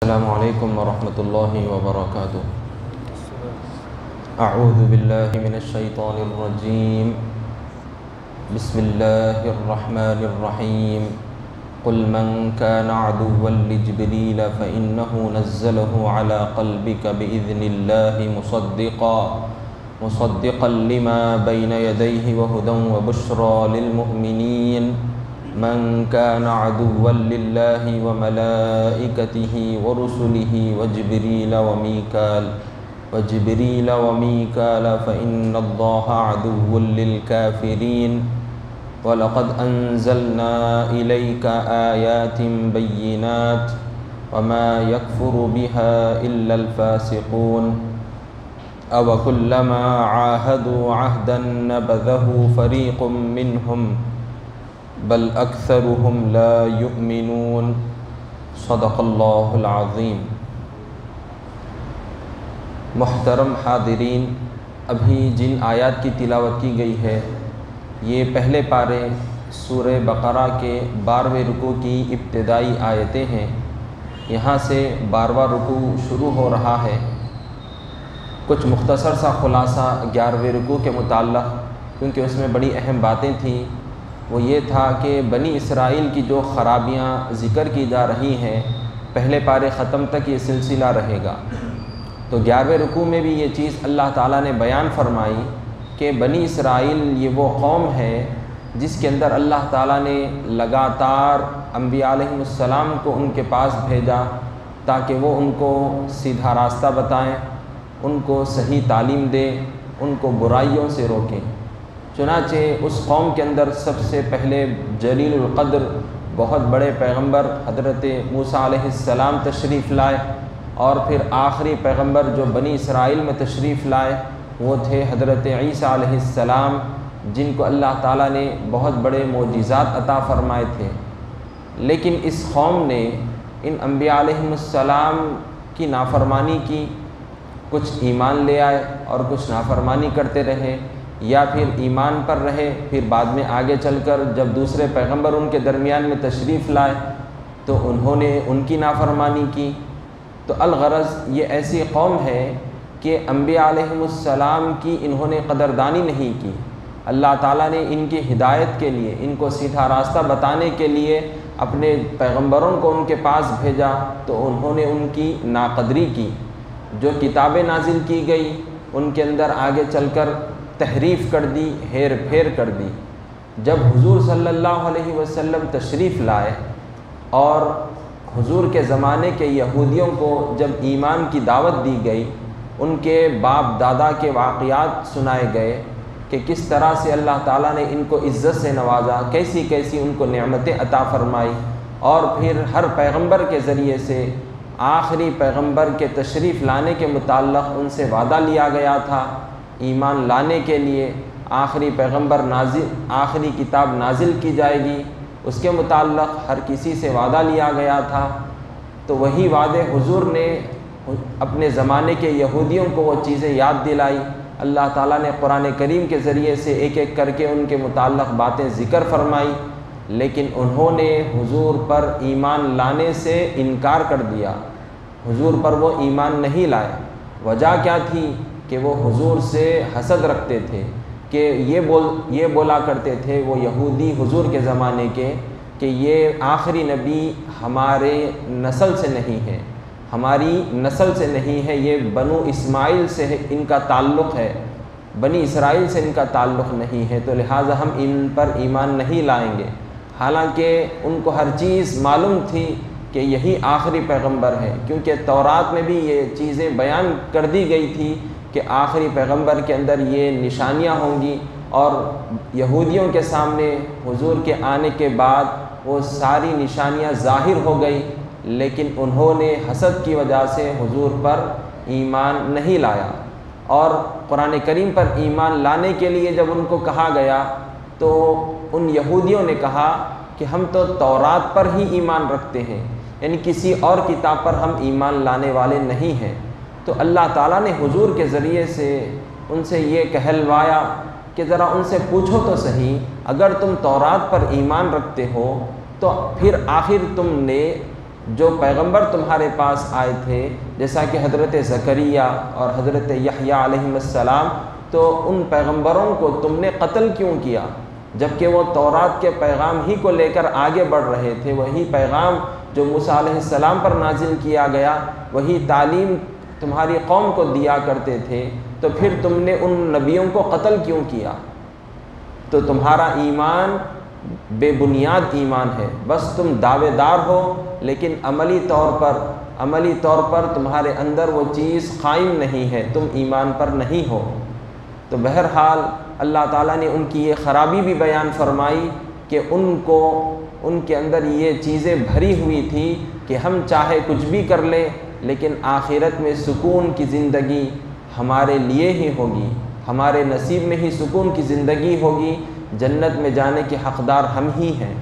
السلام علیکم ورحمۃ اللہ وبرکاتہ۔ اعوذ باللہ من الشیطان الرجیم، بسم اللہ الرحمن الرحیم۔ قل من كان عدوا لجبريل فإنه نزله على قلبك بإذن الله مصدقا لما بين يديه وهدى وبشرى للمؤمنين من كان عدوا لله وملائكته ورسله وجبريل وميكال فإن الله عدو للكافرين وَلَقَدْ أَنزَلْنَا إِلَيْكَ آيَاتٍ بَيِّنَاتٍ وَمَا يَكْفُرُ بِهَا إِلَّا الْفَاسِقُونَ أَوَكُلَّمَا عَاهَدُوا عَهْدًا نَبَذَهُ فَرِيقٌ مِّنْهُمْ بَلْ أَكْثَرُهُمْ لَا يُؤْمِنُونَ۔ صدق اللہ العظیم۔ محترم حاضرین، ابھی جن آیات کی تلاوت کی گئی ہے یہ پہلے پارے سورہ بقرہ کے 12ویں رکوع کی ابتدائی آیتیں ہیں۔ یہاں سے 12واں رکوع شروع ہو رہا ہے۔ کچھ مختصر سا خلاصہ 11ویں رکوع کے متعلق، کیونکہ اس میں بڑی اہم باتیں تھیں، وہ یہ تھا کہ بنی اسرائیل کی جو خرابیاں ذکر کی جا رہی ہیں پہلے پارے ختم تک یہ سلسلہ رہے گا۔ تو 11ویں رکوع میں بھی یہ چیز اللہ تعالیٰ نے بیان فرمائی کہ بنی اسرائیل یہ وہ قوم ہے جس کے اندر اللہ تعالیٰ نے لگاتار انبیاء علیہم السلام کو ان کے پاس بھیجا تاکہ وہ ان کو سیدھا راستہ بتائیں، ان کو صحیح تعلیم دیں، ان کو برائیوں سے روکیں۔ چنانچہ اس قوم کے اندر سب سے پہلے جلیل القدر بہت بڑے پیغمبر حضرت موسیٰ علیہ السلام تشریف لائے، اور پھر آخری پیغمبر جو بنی اسرائیل میں تشریف لائے وہ تھے حضرت عیسیٰ علیہ السلام، جن کو اللہ تعالیٰ نے بہت بڑے معجزات عطا فرمائے تھے۔ لیکن اس قوم نے ان انبیاء علیہم السلام کی نافرمانی کی، کچھ ایمان لے آئے اور کچھ نافرمانی کرتے رہے، یا پھر ایمان پر رہے، پھر بعد میں آگے چل کر جب دوسرے پیغمبر ان کے درمیان میں تشریف لائے تو انہوں نے ان کی نافرمانی کی۔ تو الغرض یہ ایسی قوم ہے کہ انبیاء علیہم السلام کی انہوں نے قدردانی نہیں کی۔ اللہ تعالیٰ نے ان کی ہدایت کے لیے، ان کو سیدھا راستہ بتانے کے لیے اپنے پیغمبروں کو ان کے پاس بھیجا تو انہوں نے ان کی ناقدری کی۔ جو کتابیں نازل کی گئی ان کے اندر آگے چل کر تحریف کر دی، ہیر پھیر کر دی۔ جب حضور صلی اللہ علیہ وسلم تشریف لائے اور حضور کے زمانے کے یہودیوں کو جب ایمان کی دعوت دی گئی، ان کے باپ دادا کے واقعات سنائے گئے کہ کس طرح سے اللہ تعالیٰ نے ان کو عزت سے نوازا، کیسی کیسی ان کو نعمتیں عطا فرمائی، اور پھر ہر پیغمبر کے ذریعے سے آخری پیغمبر کے تشریف لانے کے متعلق ان سے وعدہ لیا گیا تھا، ایمان لانے کے لیے آخری پیغمبر آخری کتاب نازل کی جائے گی، اس کے متعلق ہر کسی سے وعدہ لیا گیا تھا۔ تو وہی وعدے حضور نے اپنے زمانے کے یہودیوں کو وہ چیزیں یاد دلائی۔ اللہ تعالیٰ نے قرآن کریم کے ذریعے سے ایک ایک کر کے ان کے متعلق باتیں ذکر فرمائی، لیکن انہوں نے حضور پر ایمان لانے سے انکار کر دیا، حضور پر وہ ایمان نہیں لائے۔ وجہ کیا تھی کہ وہ حضور سے حسد رکھتے تھے، کہ یہ بولا کرتے تھے وہ یہودی حضور کے زمانے کے کہ یہ آخری نبی ہمارے نسل سے نہیں ہے، ہماری نسل سے نہیں ہے، یہ بنو اسماعیل سے ان کا تعلق ہے، بنی اسرائیل سے ان کا تعلق نہیں ہے، تو لہٰذا ہم ان پر ایمان نہیں لائیں گے۔ حالانکہ ان کو ہر چیز معلوم تھی کہ یہی آخری پیغمبر ہے، کیونکہ تورات میں بھی یہ چیزیں بیان کر دی گئی تھی کہ آخری پیغمبر کے اندر یہ نشانیاں ہوں گی، اور یہودیوں کے سامنے حضور کے آنے کے بعد وہ ساری نشانیاں ظاہر ہو گئی، لیکن انہوں نے حسد کی وجہ سے حضور پر ایمان نہیں لایا۔ اور قرآن کریم پر ایمان لانے کے لیے جب ان کو کہا گیا تو ان یہودیوں نے کہا کہ ہم تو تورات پر ہی ایمان رکھتے ہیں، یعنی کسی اور کتاب پر ہم ایمان لانے والے نہیں ہیں۔ تو اللہ تعالیٰ نے حضور کے ذریعے سے ان سے یہ کہلوایا کہ ذرا ان سے پوچھو تو صحیح، اگر تم تورات پر ایمان رکھتے ہو تو پھر آخر تم نے جو پیغمبر تمہارے پاس آئے تھے، جیسا کہ حضرت زکریا اور حضرت یحییٰ علیہ السلام، تو ان پیغمبروں کو تم نے قتل کیوں کیا جبکہ وہ تورات کے پیغام ہی کو لے کر آگے بڑھ رہے تھے؟ وہی پیغام جو موسیٰ علیہ السلام پر نازل کیا گیا، وہی تعلیم تمہاری قوم کو دیا کرتے تھے، تو پھر تم نے ان نبیوں کو قتل کیوں کیا؟ تو تمہارا ایمان بے بنیاد ایمان ہے، بس تم دعوے دار ہو، لیکن عملی طور پر تمہارے اندر وہ چیز قائم نہیں ہے، تم ایمان پر نہیں ہو۔ تو بہرحال اللہ تعالیٰ نے ان کی یہ خرابی بھی بیان فرمائی کہ ان کے اندر یہ چیزیں بھری ہوئی تھی کہ ہم چاہے کچھ بھی کر لیں، لیکن آخرت میں سکون کی زندگی ہمارے لیے ہی ہوگی، ہمارے نصیب میں ہی سکون کی زندگی ہوگی، جنت میں جانے کے حقدار ہم ہی ہیں۔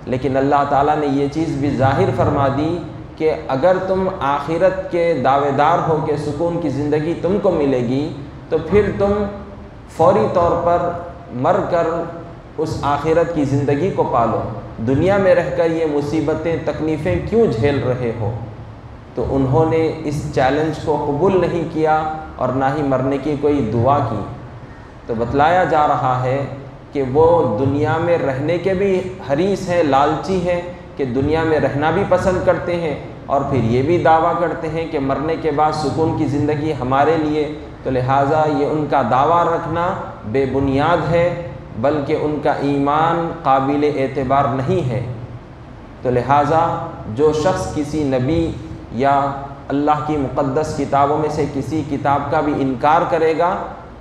لیکن اللہ تعالیٰ نے یہ چیز بھی ظاہر فرما دی کہ اگر تم آخرت کے دعوے دار ہو کہ سکون کی زندگی تم کو ملے گی، تو پھر تم فوری طور پر مر کر اس آخرت کی زندگی کو پالو، دنیا میں رہ کر یہ مصیبتیں تکلیفیں کیوں جھیل رہے ہو؟ تو انہوں نے اس چیلنج کو قبول نہیں کیا اور نہ ہی مرنے کی کوئی دعا کی۔ تو بتلایا جا رہا ہے کہ وہ دنیا میں رہنے کے بھی حریص ہیں، لالچی ہیں، کہ دنیا میں رہنا بھی پسند کرتے ہیں اور پھر یہ بھی دعویٰ کرتے ہیں کہ مرنے کے بعد سکون کی زندگی ہمارے لیے۔ تو لہٰذا یہ ان کا دعویٰ رکھنا بے بنیاد ہے، بلکہ ان کا ایمان قابل اعتبار نہیں ہے۔ تو لہٰذا جو شخص کسی نبی یا اللہ کی مقدس کتابوں میں سے کسی کتاب کا بھی انکار کرے گا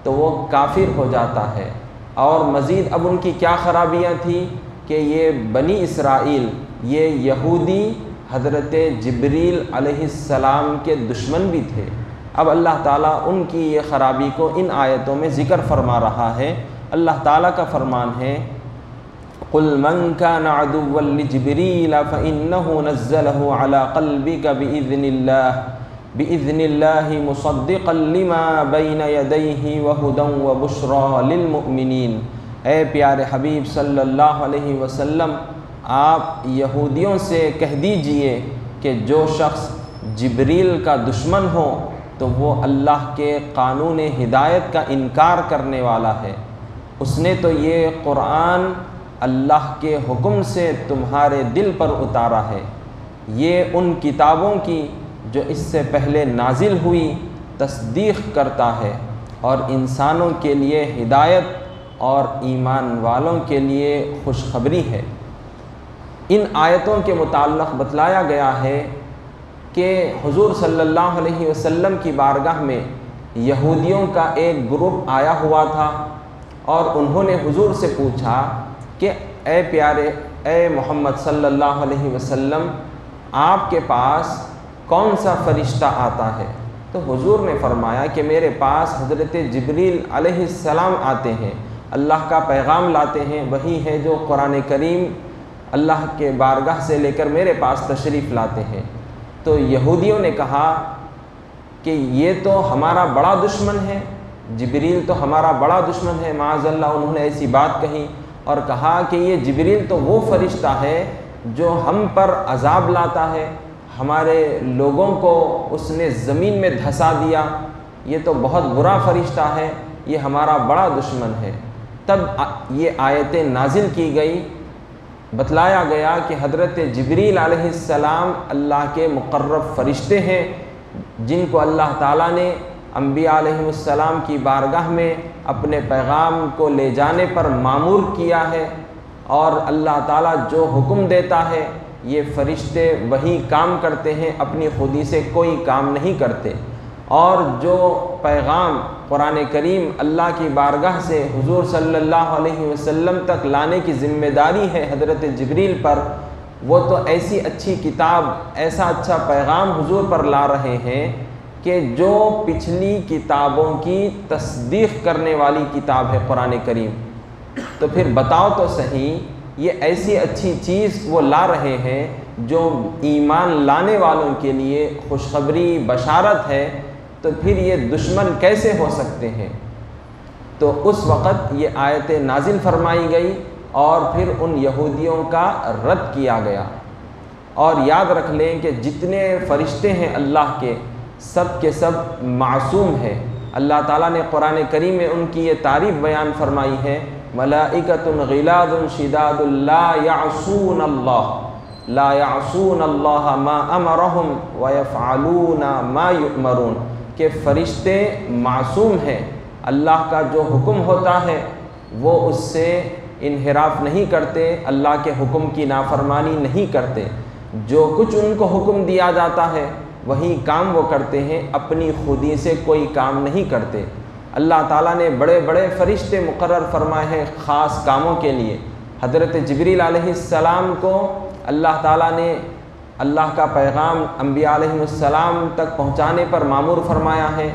تو وہ کافر ہو جاتا ہے۔ اور مزید اب ان کی کیا خرابیاں تھیں کہ یہ بنی اسرائیل، یہ یہودی حضرت جبریل علیہ السلام کے دشمن بھی تھے۔ اب اللہ تعالیٰ ان کی یہ خرابی کو ان آیتوں میں ذکر فرما رہا ہے۔ اللہ تعالیٰ کا فرمان ہے، قُلْ مَنْ كَانَ عَدُوًّا لِجِبْرِيلَ فَإِنَّهُ نَزَّلَهُ عَلَى قَلْبِكَ بِإِذْنِ اللَّهِ مُصَدِّقًا لِمَا بَيْنَ يَدَيْهِ وَهُدًى وَبُشْرَى لِلْمُؤْمِنِينَ۔ اے پیارے حبیب صلی اللہ علیہ وسلم، آپ یہودیوں سے کہہ دیجئے کہ جو شخص جبریل کا دشمن ہو تو وہ اللہ کے قانون ہدایت کا انکار کرنے والا ہے۔ اس نے تو یہ قرآن اللہ کے حکم سے تمہارے دل پر اتارا ہے، یہ ان کتابوں کی جو اس سے پہلے نازل ہوئی تصدیق کرتا ہے، اور انسانوں کے لیے ہدایت اور ایمان والوں کے لیے خوشخبری ہے۔ ان آیتوں کے متعلق بتلایا گیا ہے کہ حضور صلی اللہ علیہ وسلم کی بارگاہ میں یہودیوں کا ایک گروپ آیا ہوا تھا، اور انہوں نے حضور سے پوچھا کہ اے محمد صلی اللہ علیہ وسلم، آپ کے پاس کون سا فرشتہ آتا ہے؟ تو حضور نے فرمایا کہ میرے پاس حضرت جبریل علیہ السلام آتے ہیں، اللہ کا پیغام لاتے ہیں، وہی ہے جو قرآن کریم اللہ کے بارگاہ سے لے کر میرے پاس تشریف لاتے ہیں۔ تو یہودیوں نے کہا کہ یہ تو ہمارا بڑا دشمن ہے، جبریل تو ہمارا بڑا دشمن ہے، معاذ اللہ انہوں نے ایسی بات کہی، اور کہا کہ یہ جبریل تو وہ فرشتہ ہے جو ہم پر عذاب لاتا ہے، ہمارے لوگوں کو اس نے زمین میں دھسا دیا، یہ تو بہت برا فرشتہ ہے، یہ ہمارا بڑا دشمن ہے۔ تب یہ آیتیں نازل کی گئی، بتلایا گیا کہ حضرت جبریل علیہ السلام اللہ کے مقرب فرشتے ہیں، جن کو اللہ تعالیٰ نے انبیاء علیہ السلام کی بارگاہ میں اپنے پیغام کو لے جانے پر مامور کیا ہے، اور اللہ تعالیٰ جو حکم دیتا ہے یہ فرشتے وہی کام کرتے ہیں، اپنی خودی سے کوئی کام نہیں کرتے۔ اور جو پیغام قرآن کریم اللہ کی بارگاہ سے حضور صلی اللہ علیہ وسلم تک لانے کی ذمہ داری ہے حضرت جبریل پر، وہ تو ایسی اچھی کتاب، ایسا اچھا پیغام حضور پر لا رہے ہیں کہ جو پچھلی کتابوں کی تصدیق کرنے والی کتاب ہے قرآن کریم۔ تو پھر بتاؤ تو صحیح، یہ ایسی اچھی چیز وہ لا رہے ہیں جو ایمان لانے والوں کے لیے خوشخبری بشارت ہے، تو پھر یہ دشمن کیسے ہو سکتے ہیں؟ تو اس وقت یہ آیتیں نازل فرمائی گئی اور پھر ان یہودیوں کا رد کیا گیا۔ اور یاد رکھ لیں کہ جتنے فرشتے ہیں اللہ کے سب معصوم ہیں۔ اللہ تعالیٰ نے قرآن کریم میں ان کی یہ تعریف بیان فرمائی ہے، ملائکۃ غلاظ شداد لا یعصون اللہ ما امرہم ویفعلون ما یؤمرون، کہ فرشتے معصوم ہیں، اللہ کا جو حکم ہوتا ہے وہ اس سے انحراف نہیں کرتے، اللہ کے حکم کی نافرمانی نہیں کرتے، جو کچھ ان کو حکم دیا جاتا ہے وہی کام وہ کرتے ہیں، اپنی خودی سے کوئی کام نہیں کرتے۔ اللہ تعالیٰ نے بڑے بڑے فرشتے مقرر فرمائے ہیں خاص کاموں کے لیے۔ حضرت جبریل علیہ السلام کو اللہ تعالیٰ نے اللہ کا پیغام انبیاء علیہ السلام تک پہنچانے پر مامور فرمایا ہے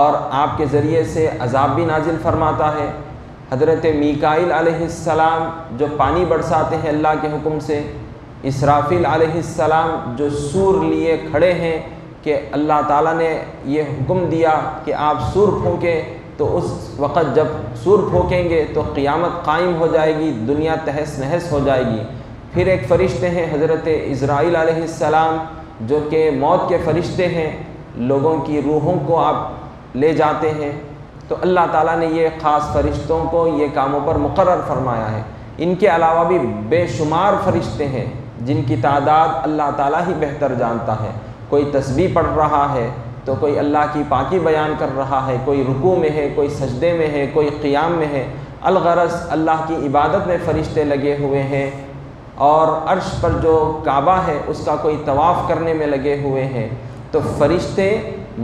اور آپ کے ذریعے سے عذاب بھی نازل فرماتا ہے۔ حضرت میکائیل علیہ السلام جو پانی برساتے ہیں اللہ کے حکم سے، اسرافیل علیہ السلام جو سور لیے کھڑے ہیں کہ اللہ تعالیٰ نے یہ حکم دیا کہ آپ سور پھونکیں، تو اس وقت جب سور پھونکیں گے تو قیامت قائم ہو جائے گی، دنیا تہس نہس ہو جائے گی۔ پھر ایک فرشتے ہیں حضرت عزرائیل علیہ السلام جو کہ موت کے فرشتے ہیں، لوگوں کی روحوں کو آپ لے جاتے ہیں۔ تو اللہ تعالیٰ نے یہ خاص فرشتوں کو یہ کاموں پر مقرر فرمایا ہے۔ ان کے علاوہ بھی بے شمار فرشتے ہیں جن کی تعداد اللہ تعالیٰ ہی بہتر جانتا ہے۔ کوئی تسبیح پڑھ رہا ہے تو کوئی اللہ کی پاکی بیان کر رہا ہے، کوئی رکوع میں ہے، کوئی سجدے میں ہے، کوئی قیام میں ہے، الغرض اللہ کی عبادت میں فرشتے لگے ہوئے ہیں، اور عرش پر جو کعبہ ہے اس کا کوئی طواف کرنے میں لگے ہوئے ہیں۔ تو فرشتے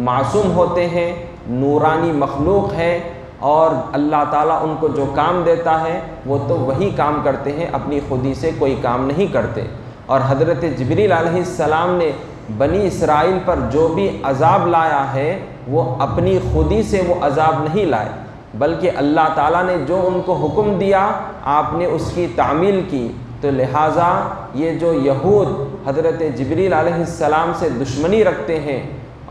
معصوم ہوتے ہیں، نورانی مخلوق ہے، اور اللہ تعالیٰ ان کو جو کام دیتا ہے وہ تو وہی کام کرتے ہیں، اپنی خودی سے کوئی کام نہیں کرتے۔ اور حضرت جبریل علیہ السلام نے بنی اسرائیل پر جو بھی عذاب لایا ہے وہ اپنی خودی سے وہ عذاب نہیں لائے، بلکہ اللہ تعالیٰ نے جو ان کو حکم دیا آپ نے اس کی تعمیل کی۔ تو لہٰذا یہ جو یہود حضرت جبریل علیہ السلام سے دشمنی رکھتے ہیں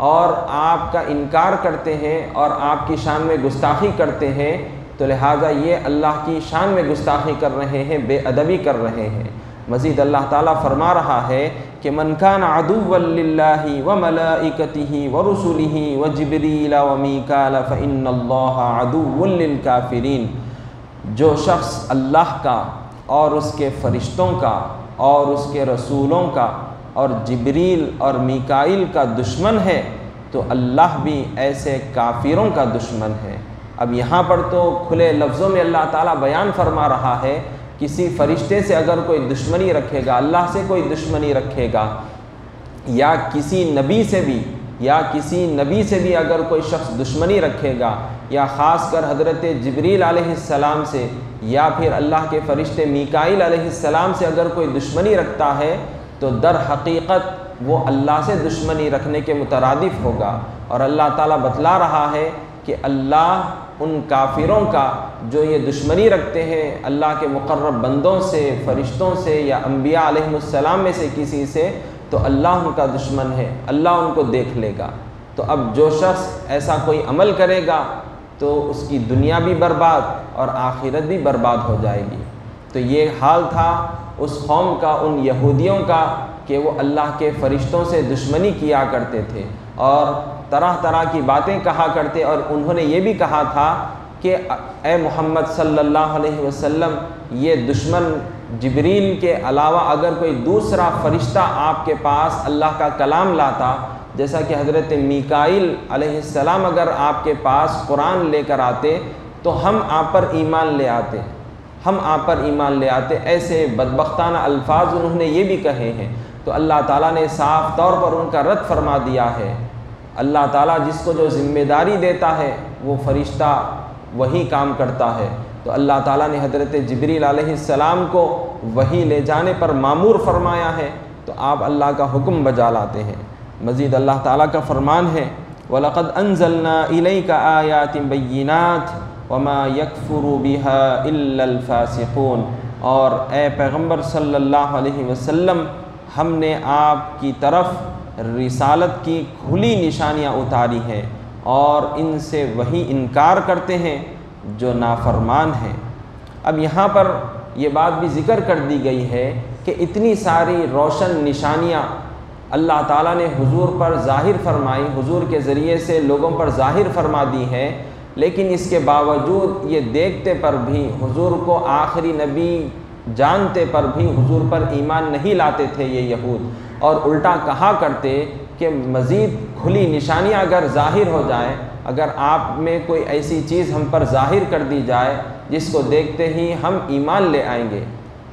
اور آپ کا انکار کرتے ہیں اور آپ کی شان میں گستاخی کرتے ہیں، تو لہٰذا یہ اللہ کی شان میں گستاخی کر رہے ہیں، بے ادبی کر رہے ہیں۔ مزید اللہ تعالیٰ فرما رہا ہے کہ من کان عدوا للہ وملائکتہ ورسلہ وجبریل ومیکال فإن اللہ عدو للکافرین، جو شخص اللہ کا اور اس کے فرشتوں کا اور اس کے رسولوں کا اور جبریل اور میکائیل کا دشمن ہے تو اللہ بھی ایسے کافروں کا دشمن ہے۔ اب یہاں پر تو کھلے لفظوں میں اللہ تعالیٰ بیان فرما رہا ہے، کسی فرشتے سے اگر کوئی دشمنی رکھے گا، اللہ سے کوئی دشمنی رکھے گا، یا کسی نبی سے بھی اگر کوئی شخص دشمنی رکھے گا، یا خاص کر حضرت جبریل علیہ السلام سے یا پھر اللہ کے فرشتے میکائیل علیہ السلام سے اگر کوئی دشمنی رکھتا ہے تو در حقیقت وہ اللہ سے دشمنی رکھنے کے مترادف ہوگا۔ اور اللہ تعالیٰ بتلا رہا ہے کہ اللہ ان کافروں کا جو یہ دشمنی رکھتے ہیں اللہ کے مقرب بندوں سے، فرشتوں سے یا انبیاء علیہ السلام میں سے کسی سے، تو اللہ ان کا دشمن ہے، اللہ ان کو دیکھ لے گا۔ تو اب جو شخص ایسا کوئی عمل کرے گا تو اس کی دنیا بھی برباد اور آخرت بھی برباد ہو جائے گی۔ تو یہ حال تھا اس قوم کا، ان یہودیوں کا، کہ وہ اللہ کے فرشتوں سے دشمنی کیا کرتے تھے اور طرح طرح کی باتیں کہا کرتے، اور انہوں نے یہ بھی کہا تھا کہ اے محمد صلی اللہ علیہ وسلم، یہ دشمن جبریل کے علاوہ اگر کوئی دوسرا فرشتہ آپ کے پاس اللہ کا کلام لاتا، جیسا کہ حضرت میکائیل علیہ السلام اگر آپ کے پاس قرآن لے کر آتے تو ہم آپ پر ایمان لے آتے، ایسے بدبختانہ الفاظ انہوں نے یہ بھی کہے ہیں۔ تو اللہ تعالیٰ نے صاف طور پر ان کا رد فرما دیا ہے۔ اللہ تعالیٰ جس کو جو ذمہ داری دیتا ہے وہ فرشتہ وہی کام کرتا ہے۔ تو اللہ تعالیٰ نے حضرت جبریل علیہ السلام کو وحی لے جانے پر مامور فرمایا ہے، تو آپ اللہ کا حکم بجا لاتے ہیں۔ مزید اللہ تعالیٰ کا فرمان ہے وَلَقَدْ أَنزَلْنَا إِلَيْكَ آيَاتٍ بَيِّنَاتٍ وَمَا يَكْفُرُ بِهَا إِلَّا الْفَاسِقُونَ، اور اے پیغمبر صلی اللہ علیہ وسلم، ہم نے آپ کی طرف رسالت کی کھلی نشانیاں اتاری ہیں اور ان سے وہی انکار کرتے ہیں جو نافرمان ہیں۔ اب یہاں پر یہ بات بھی ذکر کر دی گئی ہے کہ اتنی ساری روشن نشانیاں اللہ تعالیٰ نے حضور پر ظاہر فرمائی، حضور کے ذریعے سے لوگوں پر ظاہر فرما دی ہیں، لیکن اس کے باوجود یہ دیکھتے پر بھی، حضور کو آخری نبی جانتے پر بھی حضور پر ایمان نہیں لاتے تھے یہ یہود، اور الٹا کہا کرتے کہ مزید کھلی نشانیاں اگر ظاہر ہو جائیں، اگر آپ میں کوئی ایسی چیز ہم پر ظاہر کر دی جائے جس کو دیکھتے ہی ہم ایمان لے آئیں گے،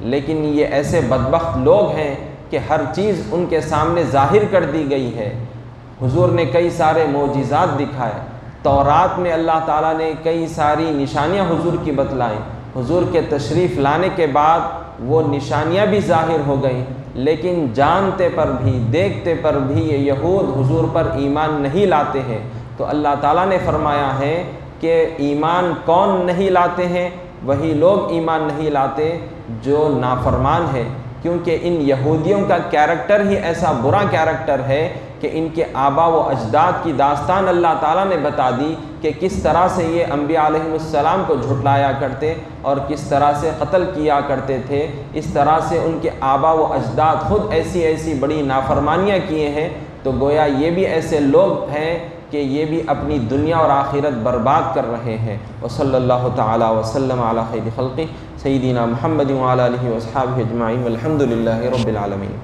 لیکن یہ ایسے بدبخت لوگ ہیں کہ ہر چیز ان کے سامنے ظاہر کر دی گئی ہے۔ حضور نے کئی سارے معجزات دکھائے، تورات میں اللہ تعالیٰ نے کئی ساری نشانیاں حضور کی بتلائیں، حضور کے تشریف لانے کے بعد وہ نشانیاں بھی ظاہر ہو گئیں، لیکن جانتے پر بھی، دیکھتے پر بھی یہ یہود حضور پر ایمان نہیں لاتے ہیں۔ تو اللہ تعالیٰ نے فرمایا ہے کہ ایمان کون نہیں لاتے ہیں؟ وہی لوگ ایمان نہیں لاتے جو نافرمان ہیں، کیونکہ ان یہودیوں کا کیریکٹر ہی ایسا برا کیریکٹر ہے کہ ان کے آبا و اجداد کی داستان اللہ تعالیٰ نے بتا دی کہ کس طرح سے یہ انبیاء علیہ السلام کو جھٹلایا کرتے اور کس طرح سے قتل کیا کرتے تھے، اس طرح سے ان کے آبا و اجداد خود ایسی ایسی بڑی نافرمانیاں کیے ہیں۔ تو گویا یہ بھی ایسے لوگ ہیں کہ یہ بھی اپنی دنیا اور آخرت برباد کر رہے ہیں۔ وصلی اللہ تعالی وسلم علی خیر خلقہ سیدنا محمد وعلی آلہ واصحابہ اجمعین والحمد للہ رب العالمین۔